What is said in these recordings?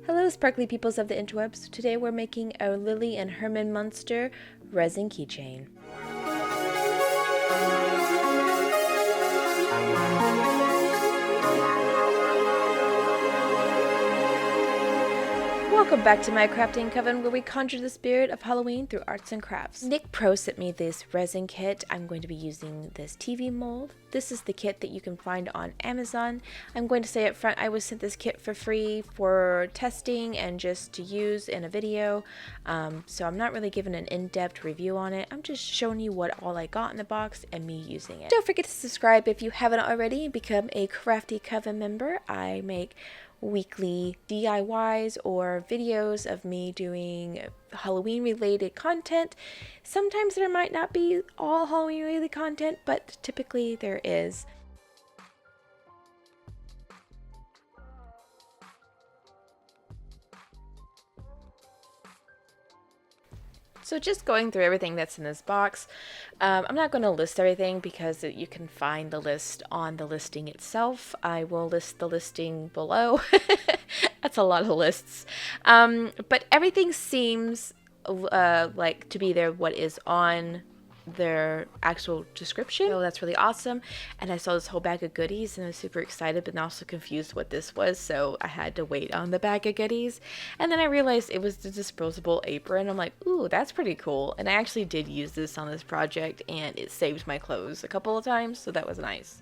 Hello sparkly peoples of the interwebs. Today we're making a Lily and Herman Munster resin keychain. Welcome back to my crafting coven, where we conjure the spirit of Halloween through arts and crafts. NicPro sent me this resin kit. I'm going to be using this TV mold. This is the kit that you can find on Amazon. I'm going to say up front, I was sent this kit for free for testing and just to use in a video. So I'm not really giving an in-depth review on it. I'm just showing you what all I got in the box and me using it. Don't forget to subscribe if you haven't already and become a Crafty Coven member. I make weekly DIYs or videos of me doing Halloween related content. Sometimes there might not be all Halloween related content, but typically there is. So just going through everything that's in this box, I'm not going to list everything because you can find the list on the listing itself. I will list the listing below. That's a lot of lists. But everything seems like to be there what is on their actual description. So that's really awesome. And I saw this whole bag of goodies and I was super excited, but also confused what this was, so I had to wait on the bag of goodies. And then I realized it was the disposable apron. I'm like, ooh, that's pretty cool. And I actually did use this on this project and it saved my clothes a couple of times, so that was nice.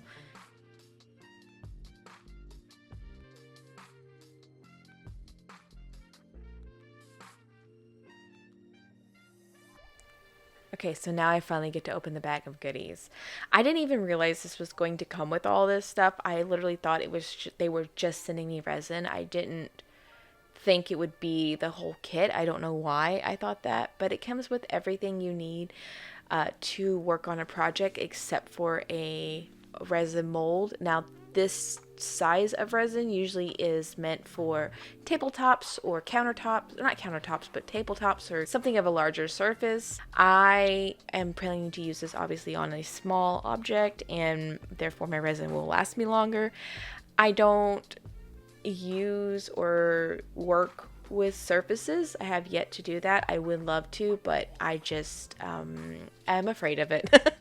Okay, so now I finally get to open the bag of goodies. I didn't even realize this was going to come with all this stuff. I literally thought it was they were just sending me resin. I didn't think it would be the whole kit. I don't know why I thought that, but it comes with everything you need to work on a project except for a resin mold. Now, this size of resin usually is meant for tabletops or countertops, not countertops, but tabletops or something of a larger surface. I am planning to use this obviously on a small object, and therefore my resin will last me longer. I don't use or work with surfaces. I have yet to do that. I would love to, but I just am afraid of it.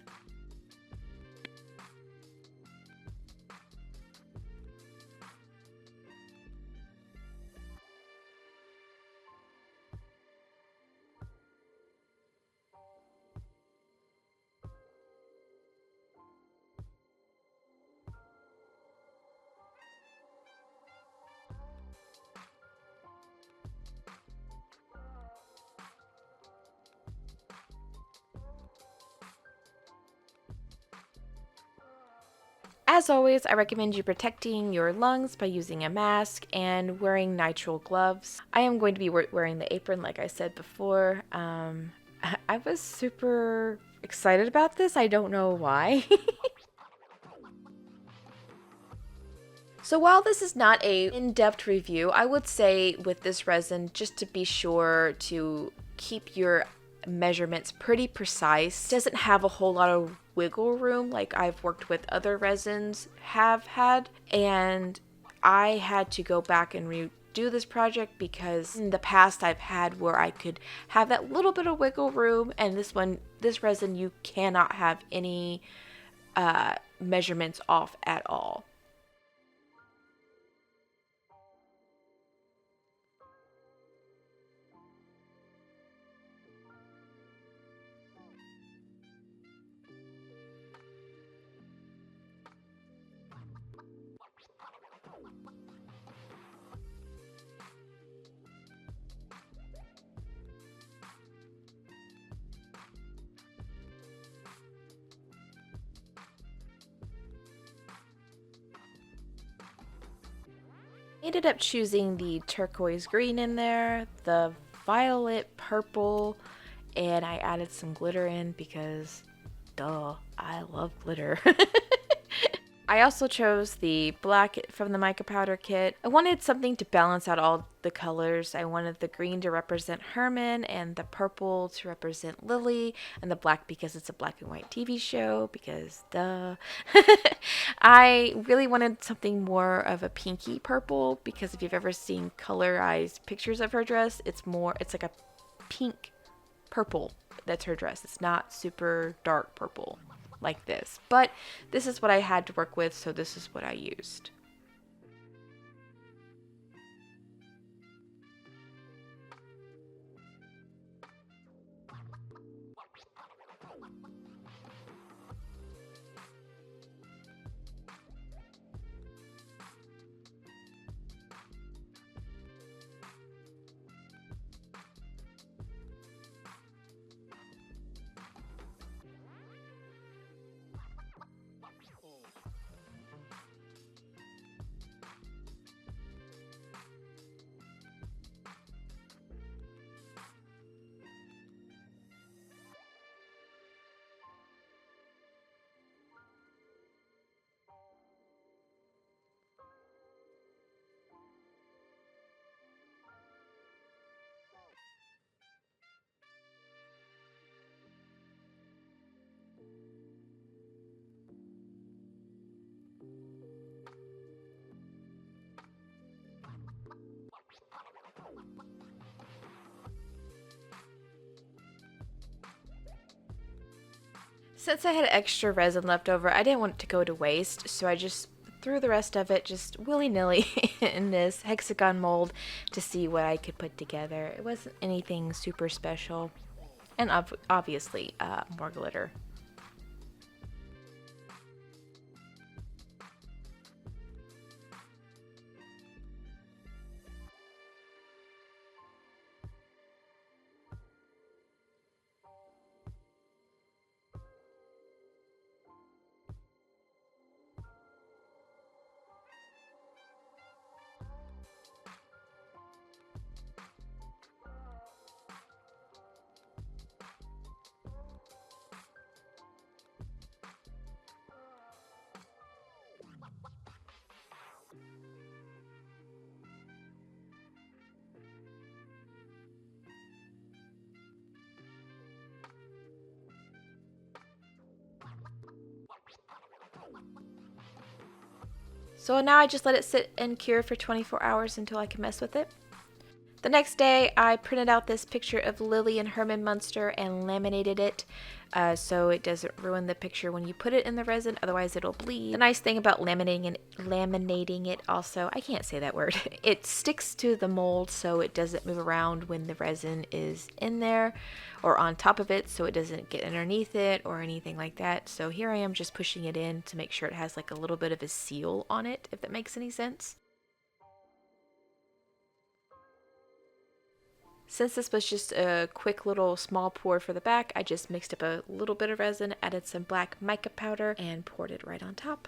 As always, I recommend you protecting your lungs by using a mask and wearing nitrile gloves. I am going to be wearing the apron like I said before. I was super excited about this. I don't know why. So while this is not a in-depth review, I would say with this resin, just to be sure to keep your measurements pretty precise. It doesn't have a whole lot of wiggle room like I've worked with other resins have had, and I had to go back and redo this project because in the past I've had where I could have that little bit of wiggle room, and this resin you cannot have any measurements off at all. Ended up choosing the turquoise green in there, the violet purple, and I added some glitter in because duh, I love glitter. I also chose the black from the mica powder kit. I wanted something to balance out all the colors. I wanted the green to represent Herman and the purple to represent Lily and the black because it's a black and white TV show because duh. I really wanted something more of a pinky purple because if you've ever seen colorized pictures of her dress, it's like a pink purple. That's her dress. It's not super dark purple like this, but this is what I had to work with, so this is what I used. Since I had extra resin left over, I didn't want it to go to waste, so I just threw the rest of it just willy-nilly in this hexagon mold to see what I could put together. It wasn't anything super special, and obviously more glitter. So now I just let it sit and cure for 24 hours until I can mess with it. The next day, I printed out this picture of Lily and Herman Munster and laminated it so it doesn't ruin the picture when you put it in the resin, otherwise it'll bleed. The nice thing about laminating it also, I can't say that word, it sticks to the mold so it doesn't move around when the resin is in there or on top of it, so it doesn't get underneath it or anything like that. So here I am just pushing it in to make sure it has like a little bit of a seal on it, if that makes any sense. Since this was just a quick little small pour for the back, I just mixed up a little bit of resin, added some black mica powder, and poured it right on top.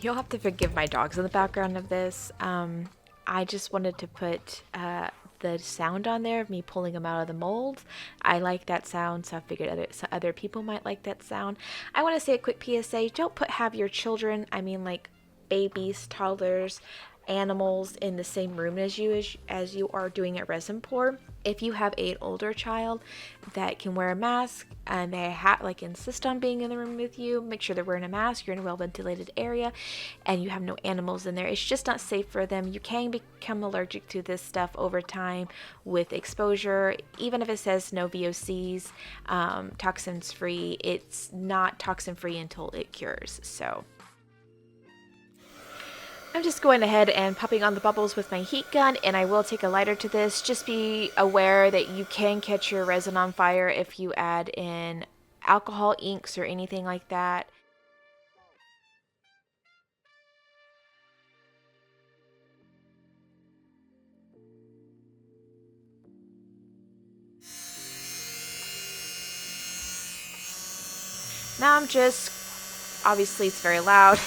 You'll have to forgive my dogs in the background of this. I just wanted to put the sound on there of me pulling them out of the mold. I like that sound, so I figured other people might like that sound. I want to say a quick PSA. Don't have your children, I mean like babies, toddlers, animals in the same room as you are doing a resin pour. If you have an older child that can wear a mask and they like insist on being in the room with you, make sure they're wearing a mask, you're in a well ventilated area, and you have no animals in there. It's just not safe for them. You can become allergic to this stuff over time with exposure. Even if it says no VOCs, toxins free, it's not toxin free until it cures. So I'm just going ahead and popping on the bubbles with my heat gun, and I will take a lighter to this. Just be aware that you can catch your resin on fire if you add in alcohol, inks, or anything like that. Now I'm just, obviously it's very loud,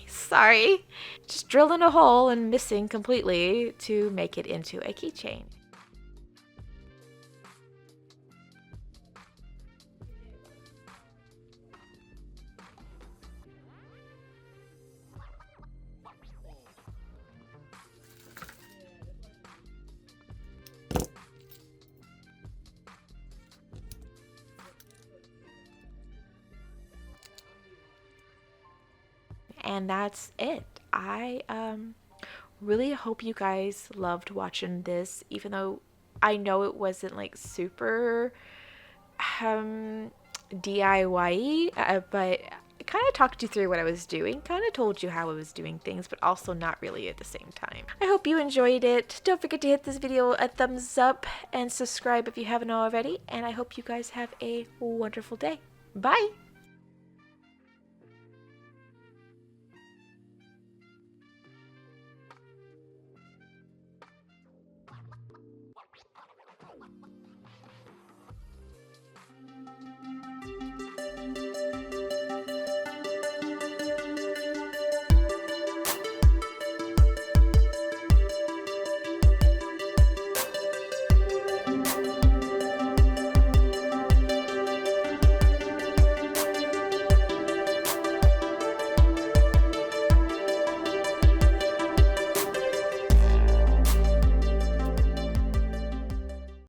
sorry, just drilling a hole and missing completely to make it into a keychain. And that's it. I really hope you guys loved watching this, even though I know it wasn't like super DIY, but I kind of talked you through what I was doing, kind of told you how I was doing things, but also not really at the same time. I hope you enjoyed it. Don't forget to hit this video a thumbs up and subscribe if you haven't already, and I hope you guys have a wonderful day. Bye!